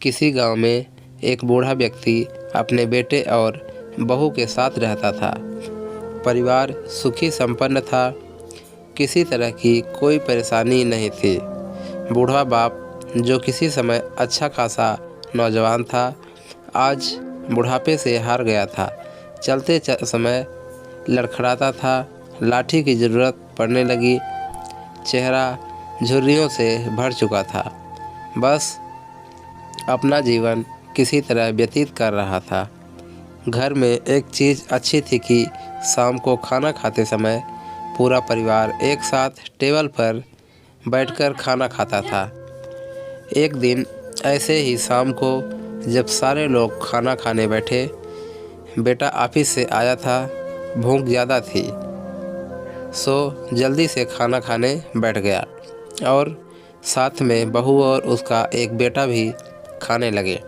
किसी गांव में एक बूढ़ा व्यक्ति अपने बेटे और बहू के साथ रहता था। परिवार सुखी संपन्न था, किसी तरह की कोई परेशानी नहीं थी। बूढ़ा बाप, जो किसी समय अच्छा खासा नौजवान था, आज बुढ़ापे से हार गया था। चलते समय लड़खड़ाता था, लाठी की ज़रूरत पड़ने लगी, चेहरा झुर्रियों से भर चुका था। बस अपना जीवन किसी तरह व्यतीत कर रहा था। घर में एक चीज़ अच्छी थी कि शाम को खाना खाते समय पूरा परिवार एक साथ टेबल पर बैठकर खाना खाता था। एक दिन ऐसे ही शाम को जब सारे लोग खाना खाने बैठे, बेटा ऑफिस से आया था, भूख ज़्यादा थी, सो जल्दी से खाना खाने बैठ गया और साथ में बहू और उसका एक बेटा भी खाने लगे।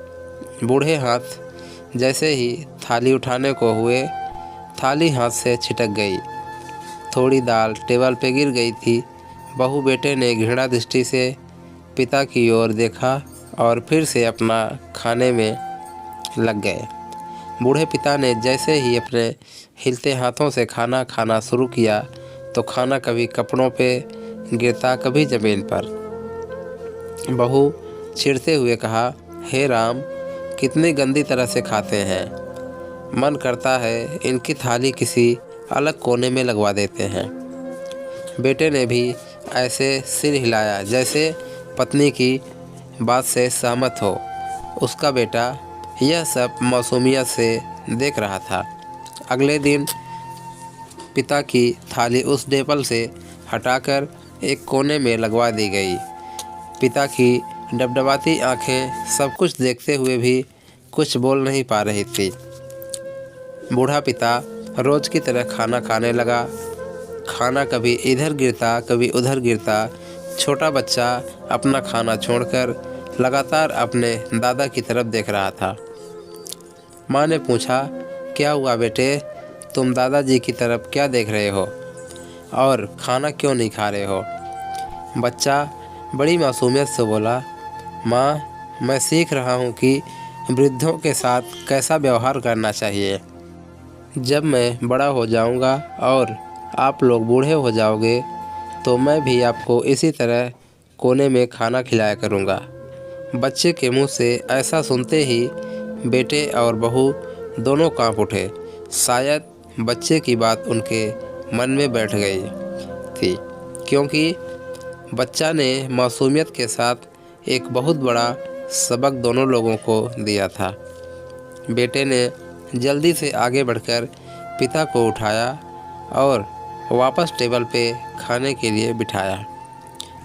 बूढ़े हाथ जैसे ही थाली उठाने को हुए, थाली हाथ से छिटक गई। थोड़ी दाल टेबल पे गिर गई थी। बहू बेटे ने घृणा दृष्टि से पिता की ओर देखा और फिर से अपना खाने में लग गए। बूढ़े पिता ने जैसे ही अपने हिलते हाथों से खाना खाना शुरू किया तो खाना कभी कपड़ों पे गिरता, कभी ज़मीन पर। बहू चिढ़ते हुए कहा, हे राम, कितनी गंदी तरह से खाते हैं। मन करता है इनकी थाली किसी अलग कोने में लगवा देते हैं। बेटे ने भी ऐसे सिर हिलाया जैसे पत्नी की बात से सहमत हो। उसका बेटा यह सब मासूमियत से देख रहा था। अगले दिन पिता की थाली उस टेबल से हटाकर एक कोने में लगवा दी गई। पिता की डबडबाती आंखें सब कुछ देखते हुए भी कुछ बोल नहीं पा रही थी। बूढ़ा पिता रोज़ की तरह खाना खाने लगा। खाना कभी इधर गिरता, कभी उधर गिरता। छोटा बच्चा अपना खाना छोड़कर लगातार अपने दादा की तरफ देख रहा था। माँ ने पूछा, क्या हुआ बेटे, तुम दादाजी की तरफ क्या देख रहे हो और खाना क्यों नहीं खा रहे हो? बच्चा बड़ी मासूमियत से बोला, माँ, मैं सीख रहा हूँ कि वृद्धों के साथ कैसा व्यवहार करना चाहिए। जब मैं बड़ा हो जाऊँगा और आप लोग बूढ़े हो जाओगे तो मैं भी आपको इसी तरह कोने में खाना खिलाया करूँगा। बच्चे के मुंह से ऐसा सुनते ही बेटे और बहू दोनों कांप उठे। शायद बच्चे की बात उनके मन में बैठ गई थी, क्योंकि बच्चा ने मासूमियत के साथ एक बहुत बड़ा सबक दोनों लोगों को दिया था। बेटे ने जल्दी से आगे बढ़कर पिता को उठाया और वापस टेबल पे खाने के लिए बिठाया,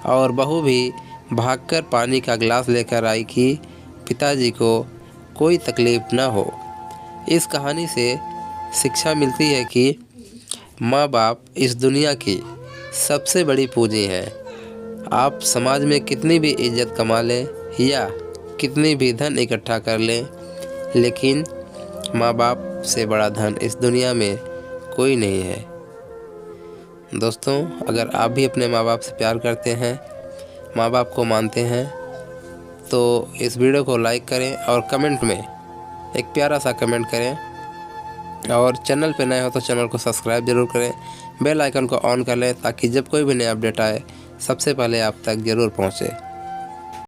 और बहू भी भागकर पानी का गिलास लेकर आई कि पिताजी को कोई तकलीफ़ न हो। इस कहानी से शिक्षा मिलती है कि माँ बाप इस दुनिया की सबसे बड़ी पूंजी है। आप समाज में कितनी भी इज्जत कमा लें या कितनी भी धन इकट्ठा कर लें, लेकिन माँ बाप से बड़ा धन इस दुनिया में कोई नहीं है। दोस्तों, अगर आप भी अपने माँ बाप से प्यार करते हैं, माँ बाप को मानते हैं, तो इस वीडियो को लाइक करें और कमेंट में एक प्यारा सा कमेंट करें। और चैनल पे नए हो तो चैनल को सब्सक्राइब ज़रूर करें, बेल आइकन को ऑन कर लें ताकि जब कोई भी नया अपडेट आए सबसे पहले आप तक ज़रूर पहुँचे।